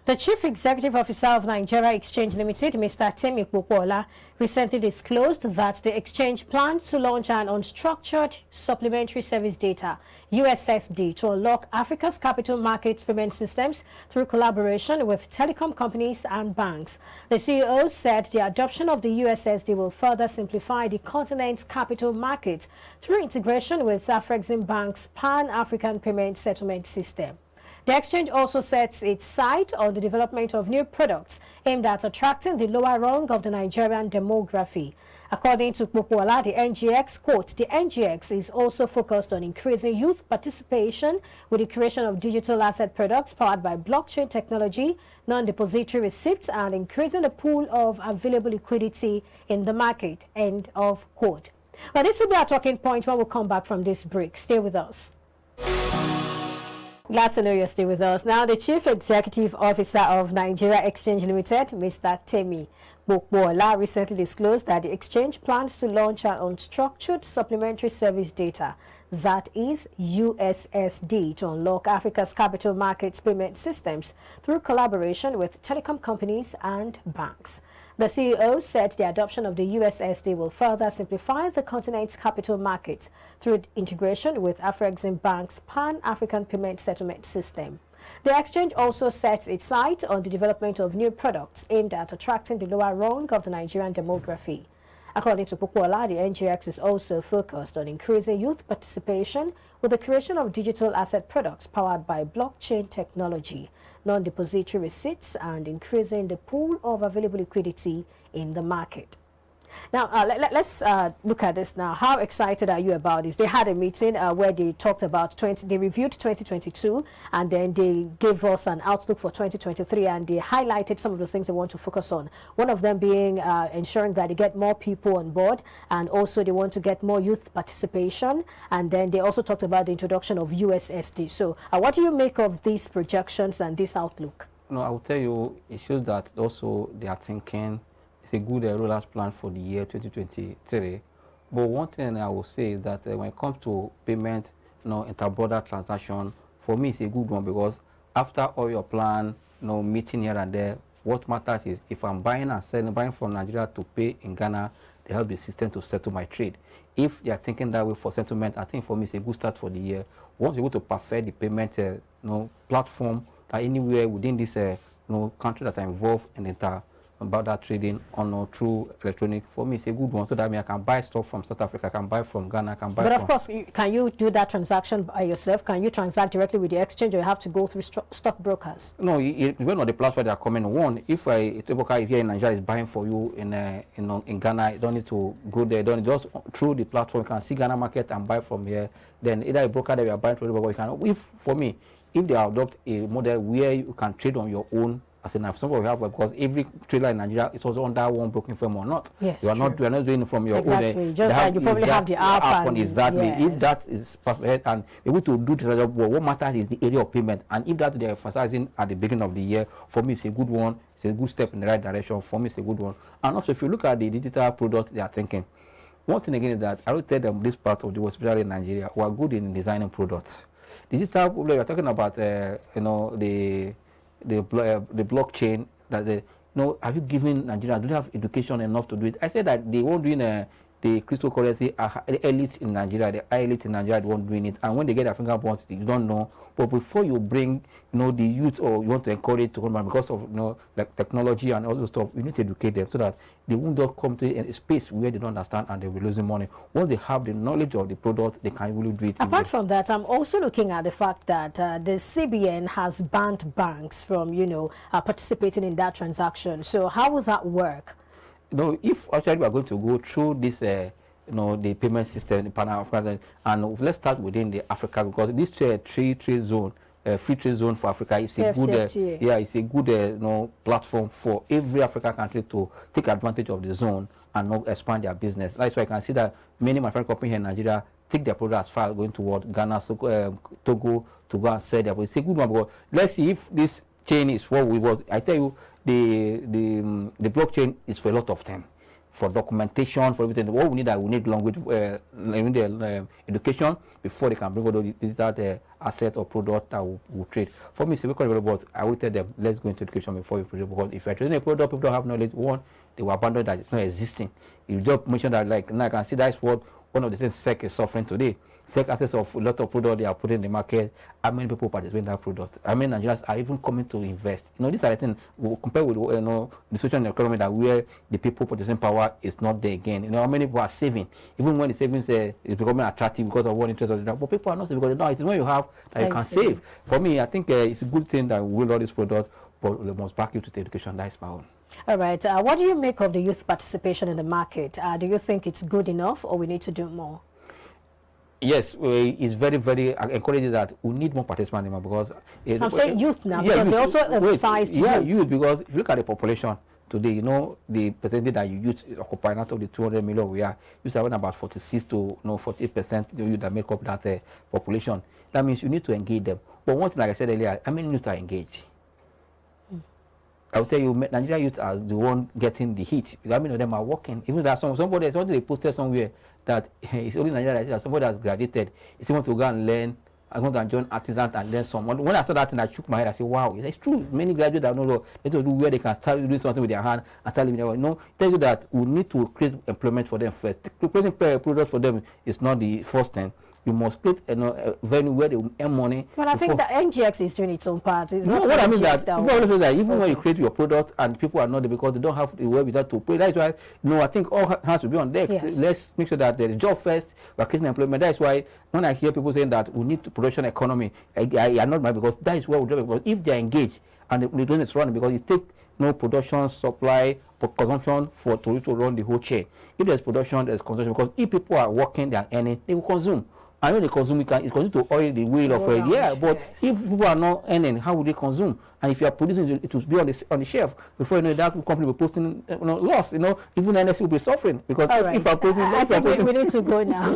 The Chief Executive Officer of Nigeria Exchange Limited, Mr. Temi Kpokwola, recently disclosed that the exchange plans to launch an unstructured supplementary service data, USSD, to unlock Africa's capital markets payment systems through collaboration with telecom companies and banks. The CEO said the adoption of the USSD will further simplify the continent's capital market through integration with Afreximbank's Pan-African Payment Settlement System. The exchange also sets its sight on the development of new products aimed at attracting the lower rung of the Nigerian demography. According to Kpokwola, the NGX, quote, the NGX is also focused on increasing youth participation with the creation of digital asset products powered by blockchain technology, non-depository receipts, and increasing the pool of available liquidity in the market, end of quote. Well, this will be our talking point when we come back from this break. Stay with us. Glad to know you're still with us. Now, the Chief Executive Officer of Nigeria Exchange Limited, Mr. Temi Kpokwola, recently disclosed that the exchange plans to launch an unstructured supplementary service data, that is USSD, to unlock Africa's capital markets payment systems through collaboration with telecom companies and banks. The CEO said the adoption of the USSD will further simplify the continent's capital market through integration with Afreximbank's Pan-African Payment Settlement System. The exchange also sets its sight on the development of new products aimed at attracting the lower rung of the Nigerian demography. According to Kpokwola, the NGX is also focused on increasing youth participation with the creation of digital asset products powered by blockchain technology, non-depository receipts, and increasing the pool of available liquidity in the market. Now, let's look at this now. How excited are you about this? They had a meeting where they talked about they reviewed 2022, and then they gave us an outlook for 2023, and they highlighted some of those things they want to focus on. One of them being ensuring that they get more people on board, and also they want to get more youth participation, and then they also talked about the introduction of USSD. So what do you make of these projections and this outlook? No, I will tell you, it shows that also they are thinking it's a good rollout plan for the year 2023. But one thing I will say is that when it comes to payment, inter-border transaction, for me it's a good one, because after all your plan, meeting here and there, what matters is if I'm buying and selling, buying from Nigeria to pay in Ghana, they help the system to settle my trade. If they are thinking that way for settlement, I think for me it's a good start for the year. Once you go to perfect the payment platform that anywhere within this country that are involved in about that trading on through electronic, for me it's a good one, so that I can buy stuff from South Africa, I can buy from Ghana, I can buy. But of course, can you do that transaction by yourself? Can you transact directly with the exchange, or you have to go through stock brokers? No, it depends on the platform they are coming. One, if a broker here in Nigeria is buying for you in Ghana, you don't need to go there. Don't just through the platform you can see Ghana market and buy from here. Then either a broker that you are buying from, you can. For me, if they adopt a model where you can trade on your own. As an example, we have, because every trader in Nigeria is also under one broking firm or not. Yes, you are not doing it from your own. Just like you probably have the app on exactly. Yes. If that is perfect and able to do the job, well, what matters is the area of payment. And if that they are emphasizing at the beginning of the year, for me it's a good one. It's a good step in the right direction. For me it's a good one. And also, if you look at the digital product they are thinking, one thing again is that I will tell them this part of the world, especially in Nigeria, who are good in designing products. Digital, we are talking about the blockchain, that have you given Nigeria, do they have education enough to do it? I said that they won't doing the cryptocurrency, the elite in Nigeria, the high elite in Nigeria, they won't doing it, and when they get their finger points, you don't know. But before you bring the youth, or you want to encourage to come back because of like technology and all those stuff, you need to educate them so that they won't just come to a space where they don't understand and they'll be losing money. Once they have the knowledge of the product, they can really do it. Apart from that, I'm also looking at the fact that the CBN has banned banks from participating in that transaction. So how will that work? If actually we are going to go through this the payment system in Pan-African, and let's start within the Africa, because this free trade zone for Africa is a good it's a good platform for every African country to take advantage of the zone and not expand their business. That's why I can see that many manufacturing companies here in Nigeria take their product as far as going toward Ghana, Togo, to go and sell their product. It's a good one, because let's see if this chain is what we want. I tell you, the blockchain is for a lot of them. for documentation, for everything. What we need, that we need language, education before they can bring all the digital asset or product that will trade. For me, it's a very but I will tell them, let's go into education before you produce, because if you're trading a product, people don't have knowledge. One, they will abandon that, it's not existing. You just mentioned that, like, now I can see that's what one of the things SEC is suffering today. SEC access of a lot of product they are putting in the market. How many people participate in that product? I mean, Nigerians are even coming to invest. These are the things compared with the social economy, that where the people purchasing power is not there again. How many people are saving, even when the savings is becoming attractive because of what interest of the but people are not saving, because it is when you have that you can save. For me, I think it's a good thing that we will all this product, but we must back you to the education. That is my own. All right. What do you make of the youth participation in the market? Do you think it's good enough, or we need to do more? Yes, it's very, very encouraging that we need more participants in, because I'm saying youth now, because youth, they also emphasized youth. Because if you look at the population today, the percentage that you youth occupy out of the 200 million we are, you have about 46 to 48% youth that make up that population. That means you need to engage them. But one thing, like I said earlier, how many youth are engaged? I will tell you, Nigerian youth are the one getting the heat. How many of them are working? Even that somebody they posted somewhere that it's only Nigeria that somebody has graduated. If you want to go and learn, I want to join artisans and learn someone. When I saw that thing, I shook my head. I said, wow, it's true. Many graduates that know they do where they can start doing something with their hand and start living their way. Tell you that we need to create employment for them first. Creating products for them is not the first thing. You must create a venue where they will earn money. Well, I think that NGX is doing its own part. It's not what I mean that even okay. when you create your product and people are not there because they don't have the wherewithal to pay. That's why I think all hands will be on deck. Yes. Let's make sure that there is job first. We're creating employment. That's why when I hear people saying that we need to production economy, I am not mad, because that is where we do it. Because if they are engaged and the doing is running, because it takes production, supply, consumption to run the whole chain. If there's production, there's consumption. Because if people are working, they are earning, they will consume. I know they consume, it continue to oil the wheel of it. But yes, if people are not earning, how will they consume? And if you are producing, it will be on the shelf. Before you know that company will be posting loss. Even NSC will be suffering, because if you are producing, I think we need to go now.